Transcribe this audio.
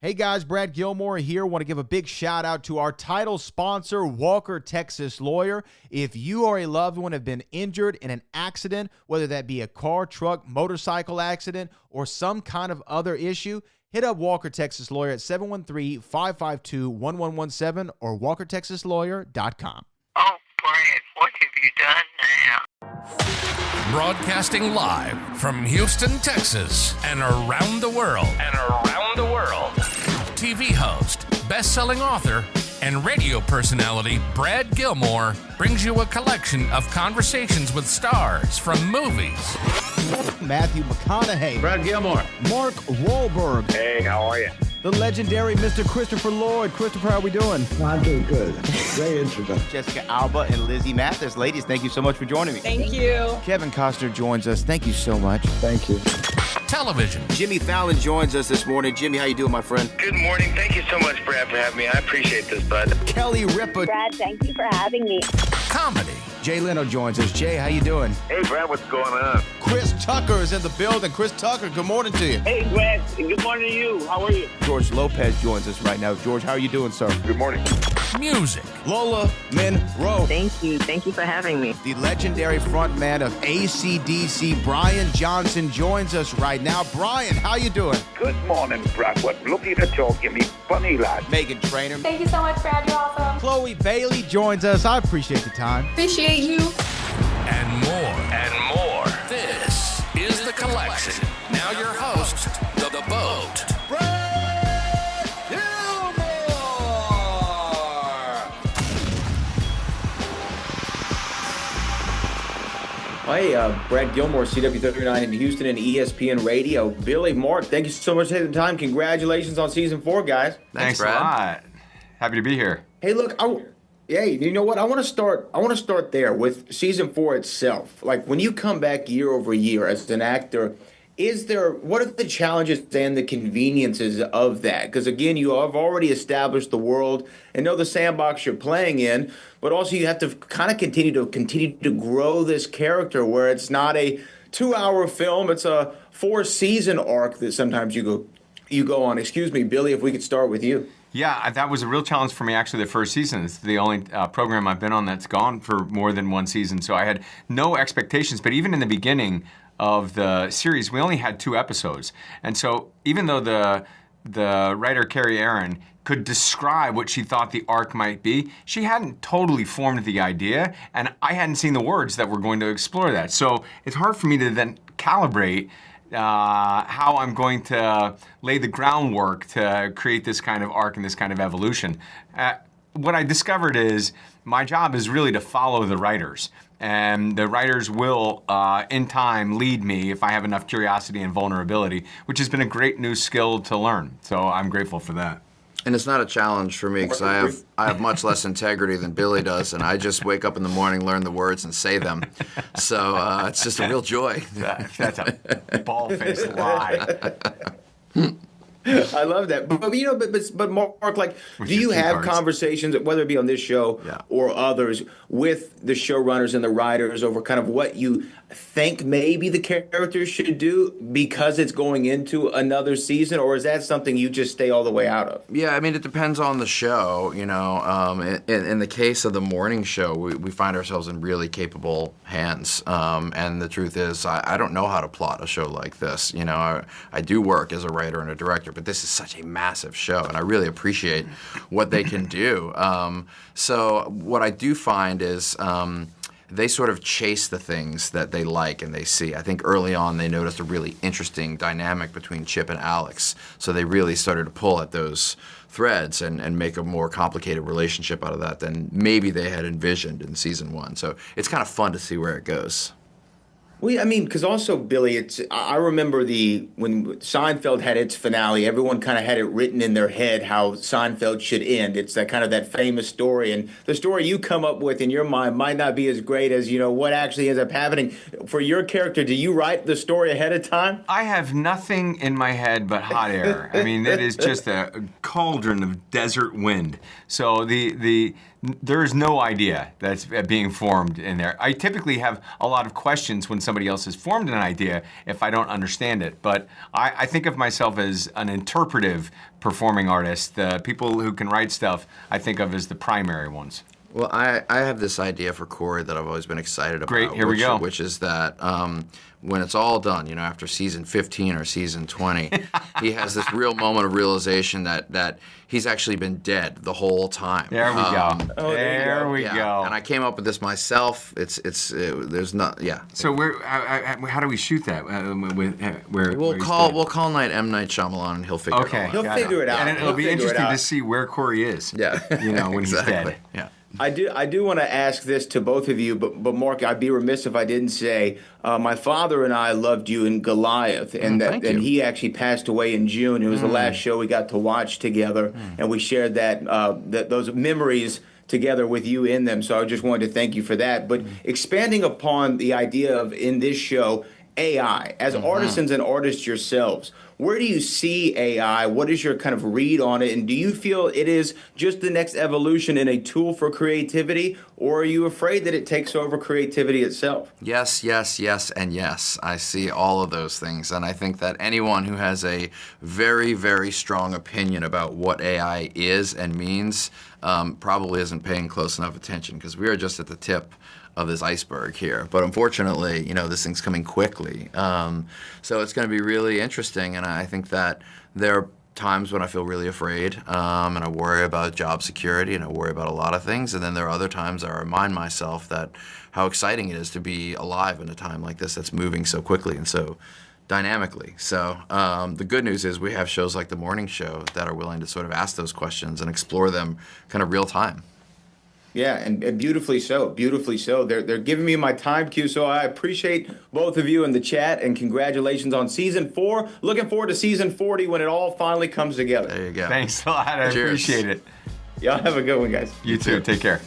Hey guys, Brad Gilmore here. Want to give a big shout out to our title sponsor, Walker Texas Lawyer. If you or a loved one have been injured in an accident, whether that be a car, truck, motorcycle accident, or some kind of other issue, hit up Walker Texas Lawyer at 713-552-1117 or walkertexaslawyer.com. Oh, Brad, what have you done now? Broadcasting live from Houston, Texas, and around the world. TV host, best-selling author, and radio personality Brad Gilmore brings you a collection of conversations with stars from movies. Matthew McConaughey. Brad Gilmore. Mark Wahlberg. Hey, how are you? The legendary Mr. Christopher Lloyd. Christopher, how we doing? I'm doing good. Great introduction. Jessica Alba and Lizzie Mathis. Ladies, thank you so much for joining me. Thank you. Kevin Costner joins us. Thank you so much. Thank you. Television. Jimmy Fallon joins us this morning. Jimmy, how you doing, my friend? Good morning. Thank you so much, Brad, for having me. I appreciate this, bud. Kelly Ripa. Brad, thank you for having me. Comedy. Jay Leno joins us. Jay, how you doing? Hey, Brad, what's going on? Chris Tucker is in the building. Chris Tucker, good morning to you. Hey, Brad, and good morning to you. How are you? George Lopez joins us right now. George, how are you doing, sir? Good morning. Music. Lola Monroe. Thank you. Thank you for having me. The legendary frontman of AC/DC, Brian Johnson, joins us right now. Brian, how you doing? Good morning, Brad. What lovely to talk to me, funny lad. Megan Trainor. Thank you so much, Brad. You're awesome. Chloe Bailey joins us. I appreciate the time. Appreciate you. And more. This is The Collection. Now your host, The Boat. Brad Gilmore! Hey, Brad Gilmore, CW39 in Houston and ESPN Radio. Billy, Mark, thank you so much for taking the time. Congratulations on season 4, guys. Thanks Brad. A lot. Happy to be here. Hey, look, you know what? I want to start there with season 4 itself. Like, when you come back year over year as an actor, what are the challenges and the conveniences of that? Because again, you have already established the world and know the sandbox you're playing in, but also you have to kind of continue to grow this character where it's not a 2-hour film, it's a 4-season arc that sometimes you go on. Excuse me, Billy, if we could start with you. Yeah, that was a real challenge for me, actually, the first season. It's the only program I've been on that's gone for more than one season, so I had no expectations. But even in the beginning of the series, we only had 2 episodes. And so even though the writer, Carrie Aaron, could describe what she thought the arc might be, she hadn't totally formed the idea, and I hadn't seen the words that were going to explore that. So it's hard for me to then calibrate how I'm going to lay the groundwork to create this kind of arc and this kind of evolution. What I discovered is my job is really to follow the writers. And the writers will, in time, lead me if I have enough curiosity and vulnerability, which has been a great new skill to learn. So I'm grateful for that. And it's not a challenge for me because I have much less integrity than Billy does, and I just wake up in the morning, learn the words, and say them. So it's just a real joy. That's a bald-faced lie. I love that, but Mark, like, do you have conversations, whether it be on this show or others, with the showrunners and the writers over kind of what you think maybe the characters should do because it's going into another season, or is that something you just stay all the way out of? Yeah, I mean, it depends on the show. You know, in the case of the morning show, we find ourselves in really capable hands, and the truth is, I don't know how to plot a show like this. You know, I do work as a writer and a director, but this is such a massive show, and I really appreciate what they can do. So what I do find is they sort of chase the things that they like and they see. I think early on they noticed a really interesting dynamic between Chip and Alex, so they really started to pull at those threads and make a more complicated relationship out of that than maybe they had envisioned in season 1. So it's kind of fun to see where it goes. Well, I mean, because also, Billy, I remember when Seinfeld had its finale, everyone kind of had it written in their head how Seinfeld should end. It's that famous story, and the story you come up with in your mind might not be as great as, what actually ends up happening. For your character, do you write the story ahead of time? I have nothing in my head but hot air. I mean, it is just a cauldron of desert wind. So there's no idea that's being formed in there. I typically have a lot of questions when somebody else has formed an idea if I don't understand it. But I think of myself as an interpretive performing artist. The people who can write stuff, I think of as the primary ones. Well, I have this idea for Corey that I've always been excited about. Great, here we go. Which is that when it's all done, after season 15 or season 20, he has this real moment of realization that he's actually been dead the whole time. There we go. There we go. And I came up with this myself. There's not, yeah. So how do we shoot that? We'll call Night M. Night Shyamalan and he'll figure it out. He'll figure it out. And it'll be interesting to see where Corey is. Yeah. When he's dead. Yeah. I do want to ask this to both of you, but Mark, I'd be remiss if I didn't say my father and I loved you in Goliath, and he actually passed away in June. It was the last show we got to watch together, and we shared those memories together with you in them. So I just wanted to thank you for that. But expanding upon the idea of in this show, AI, as artisans and artists yourselves, where do you see AI? What is your kind of read on it? And do you feel it is just the next evolution in a tool for creativity, or are you afraid that it takes over creativity itself? Yes, and yes. I see all of those things. And I think that anyone who has a very, very strong opinion about what AI is and means probably isn't paying close enough attention, because we are just at the tip of this iceberg here. But unfortunately, this thing's coming quickly. So it's going to be really interesting, and I think that there are times when I feel really afraid, and I worry about job security, and I worry about a lot of things, and then there are other times I remind myself that how exciting it is to be alive in a time like this that's moving so quickly and so dynamically. So the good news is we have shows like The Morning Show that are willing to sort of ask those questions and explore them kind of real time. Yeah, and beautifully so. Beautifully so. They're giving me my time cue, so I appreciate both of you in the chat, and congratulations on season 4. Looking forward to season 40 when it all finally comes together. There you go. Thanks a lot. I appreciate it. Y'all have a good one, guys. You too. Take care.